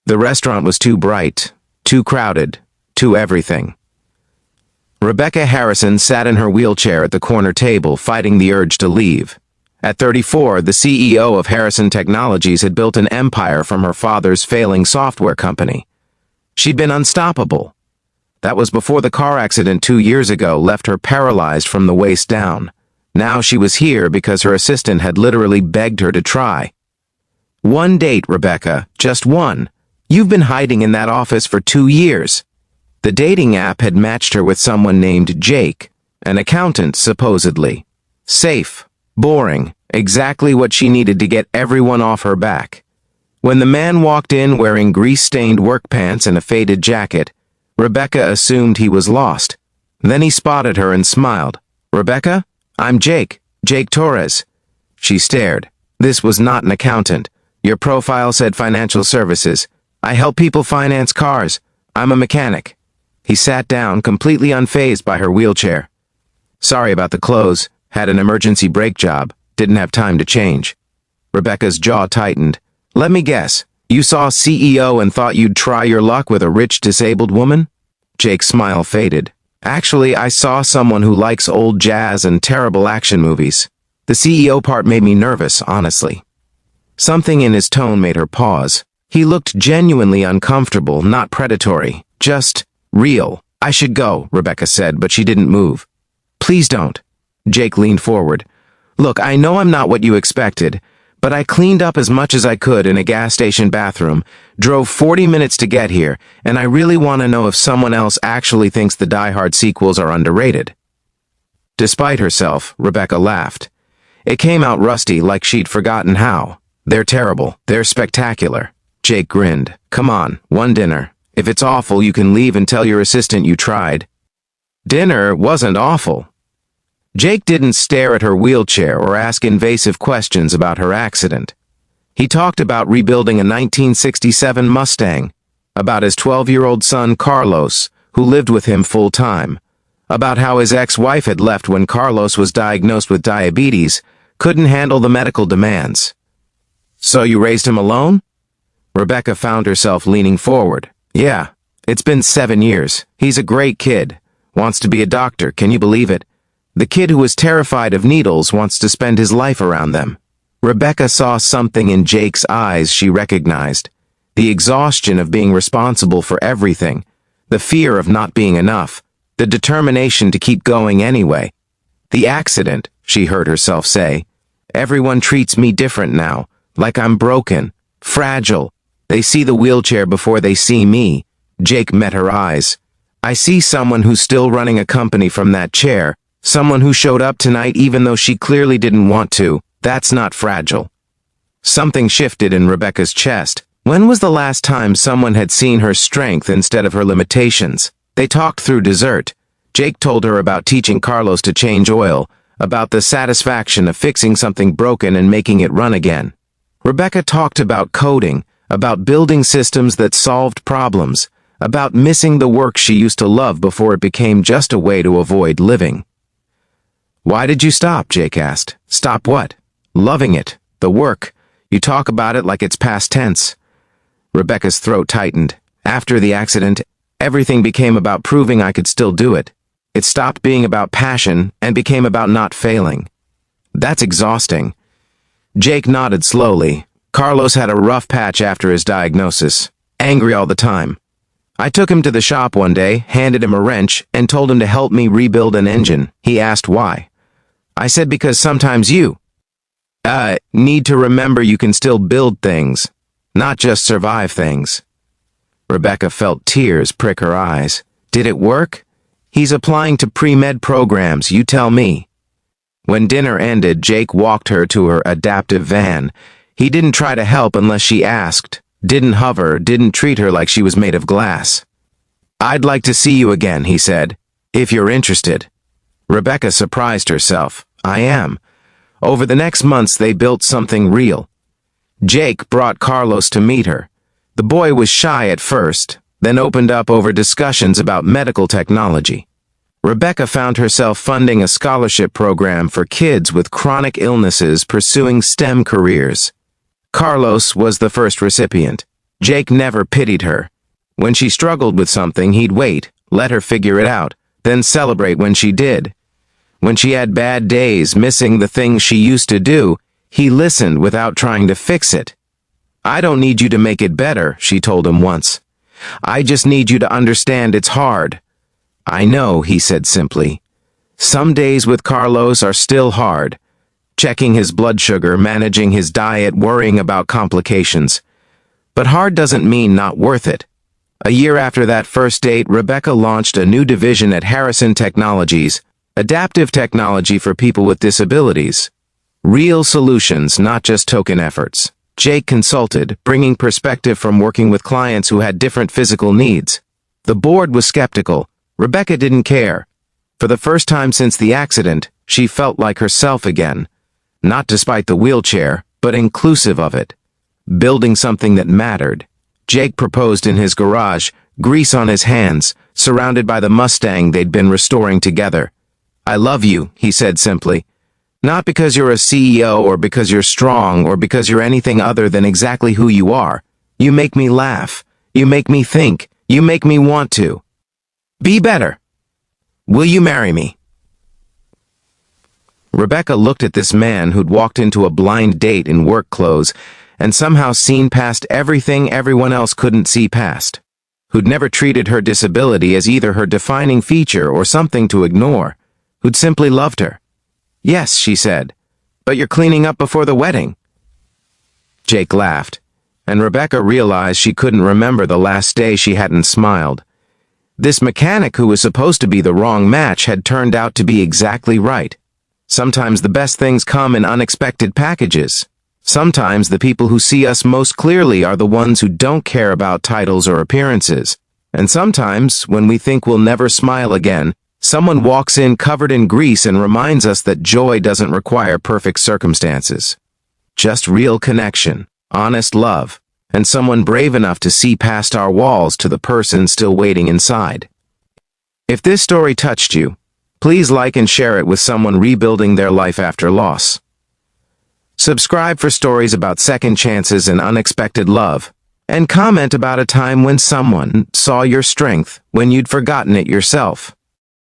The restaurant was too bright, too crowded, too everything. Rebecca Harrison sat in her wheelchair at the corner table, fighting the urge to leave. At 34, the CEO of Harrison Technologies had built an empire from her father's failing software company. She'd been unstoppable. That was before the car accident 2 years ago left her paralyzed from the waist down. Now she was here because her assistant had literally begged her to try. One date, Rebecca, just one. You've been hiding in that office for 2 years. The dating app had matched her with someone named Jake, an accountant, supposedly. Safe, boring, exactly what she needed to get everyone off her back. When the man walked in wearing grease-stained work pants and a faded jacket, Rebecca assumed he was lost. Then he spotted her and smiled. "Rebecca? I'm Jake Torres." She stared. "This was not an accountant. Your profile said financial services. I help people finance cars. I'm a mechanic." He sat down, completely unfazed by her wheelchair. "Sorry about the clothes. Had an emergency brake job. Didn't have time to change." Rebecca's jaw tightened. "Let me guess. You saw CEO and thought you'd try your luck with a rich, disabled woman?" Jake's smile faded. "Actually, I saw someone who likes old jazz and terrible action movies. The CEO part made me nervous, honestly." Something in his tone made her pause. He looked genuinely uncomfortable, not predatory, just real. "I should go," Rebecca said, but she didn't move. "Please don't." Jake leaned forward. "Look, I know I'm not what you expected, but I cleaned up as much as I could in a gas station bathroom, drove 40 minutes to get here, and I really want to know if someone else actually thinks the Die Hard sequels are underrated." Despite herself, Rebecca laughed. It came out rusty, like she'd forgotten how. "They're terrible. They're spectacular." Jake grinned. "Come on, one dinner. If it's awful, you can leave and tell your assistant you tried." Dinner wasn't awful. Jake didn't stare at her wheelchair or ask invasive questions about her accident. He talked about rebuilding a 1967 Mustang, about his 12-year-old son Carlos, who lived with him full-time, about how his ex-wife had left when Carlos was diagnosed with diabetes, couldn't handle the medical demands. "So you raised him alone?" Rebecca found herself leaning forward. "Yeah, it's been 7 years. He's a great kid. Wants to be a doctor, can you believe it? The kid who was terrified of needles wants to spend his life around them." Rebecca saw something in Jake's eyes she recognized. The exhaustion of being responsible for everything. The fear of not being enough. The determination to keep going anyway. "The accident," she heard herself say. "Everyone treats me different now, like I'm broken, fragile. They see the wheelchair before they see me." Jake met her eyes. "I see someone who's still running a company from that chair. Someone who showed up tonight even though she clearly didn't want to. That's not fragile." Something shifted in Rebecca's chest. When was the last time someone had seen her strength instead of her limitations? They talked through dessert. Jake told her about teaching Carlos to change oil, about the satisfaction of fixing something broken and making it run again. Rebecca talked about coding, about building systems that solved problems, about missing the work she used to love before it became just a way to avoid living. "Why did you stop?" Jake asked. "Stop what?" "Loving it. The work. You talk about it like it's past tense." Rebecca's throat tightened. "After the accident, everything became about proving I could still do it. It stopped being about passion and became about not failing." "That's exhausting." Jake nodded slowly. "Carlos had a rough patch after his diagnosis. Angry all the time. I took him to the shop one day, handed him a wrench, and told him to help me rebuild an engine. He asked why. I said because sometimes you need to remember you can still build things, not just survive things." Rebecca felt tears prick her eyes. "Did it work?" "He's applying to pre-med programs, you tell me." When dinner ended, Jake walked her to her adaptive van. He didn't try to help unless she asked, didn't hover, didn't treat her like she was made of glass. "I'd like to see you again," he said, "if you're interested." Rebecca surprised herself. "I am." Over the next months, they built something real. Jake brought Carlos to meet her. The boy was shy at first, then opened up over discussions about medical technology. Rebecca found herself funding a scholarship program for kids with chronic illnesses pursuing STEM careers. Carlos was the first recipient. Jake never pitied her. When she struggled with something, he'd wait, let her figure it out, then celebrate when she did. When she had bad days, missing the things she used to do, he listened without trying to fix it. "I don't need you to make it better," she told him once. "I just need you to understand it's hard." "I know," he said simply. Some days with Carlos are still hard. Checking his blood sugar, managing his diet, worrying about complications. But hard doesn't mean not worth it. A year after that first date, Rebecca launched a new division at Harrison Technologies, adaptive technology for people with disabilities. Real solutions, not just token efforts. Jake consulted, bringing perspective from working with clients who had different physical needs. The board was skeptical. Rebecca didn't care. For the first time since the accident, she felt like herself again. Not despite the wheelchair, but inclusive of it. Building something that mattered. Jake proposed in his garage, grease on his hands, surrounded by the Mustang they'd been restoring together. "I love you," he said simply. "Not because you're a CEO or because you're strong or because you're anything other than exactly who you are. You make me laugh. You make me think. You make me want to. Be better. Will you marry me?" Rebecca looked at this man who'd walked into a blind date in work clothes and somehow seen past everything everyone else couldn't see past. Who'd never treated her disability as either her defining feature or something to ignore. Who'd simply loved her. "Yes," she said, "but you're cleaning up before the wedding." Jake laughed, and Rebecca realized she couldn't remember the last day she hadn't smiled. This mechanic who was supposed to be the wrong match had turned out to be exactly right. Sometimes the best things come in unexpected packages. Sometimes the people who see us most clearly are the ones who don't care about titles or appearances. And sometimes, when we think we'll never smile again, someone walks in covered in grease and reminds us that joy doesn't require perfect circumstances. Just real connection, honest love, and someone brave enough to see past our walls to the person still waiting inside. If this story touched you, please like and share it with someone rebuilding their life after loss. Subscribe for stories about second chances and unexpected love, and comment about a time when someone saw your strength when you'd forgotten it yourself.